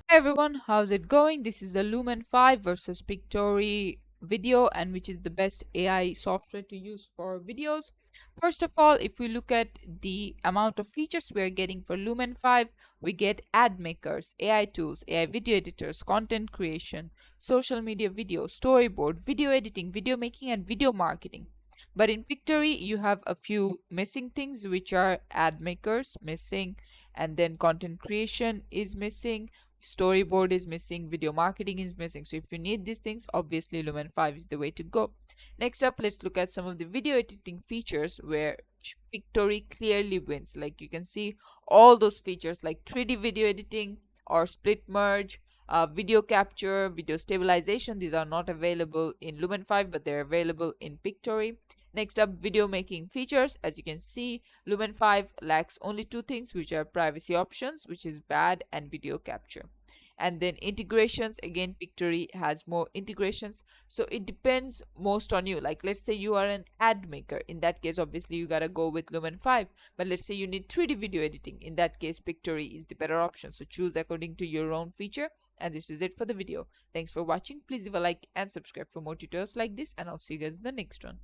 Hey everyone, how's it going? This is the Lumen5 versus Pictory video, and which is the best AI software to use for videos. First of all, if we look at the amount of features we are getting for Lumen5, we get ad makers, AI tools, AI video editors, content creation, social media video, storyboard, video editing, video making, and video marketing. But in Pictory, you have a few missing things, which are ad makers missing, and then content creation is missing, storyboard is missing, video marketing is missing. So if you need these things, obviously Lumen 5 is the way to go. Next up, let's look at some of the video editing features where Pictory clearly wins. Like you can see all those features like 3D video editing or split merge, video capture, video stabilization. These are not available in Lumen 5, but they're available in Pictory. Next up, video making features. As you can see, Lumen 5 lacks only two things, which are privacy options, which is bad, and video capture. And then integrations, again, Pictory has more integrations. So it depends most on you. Like let's say you are an ad maker. In that case, obviously you gotta go with Lumen 5. But let's say you need 3D video editing. In that case, Pictory is the better option. So choose according to your own feature. And this is it for the video. Thanks for watching. Please leave a like and subscribe for more tutorials like this, and I'll see you guys in the next one.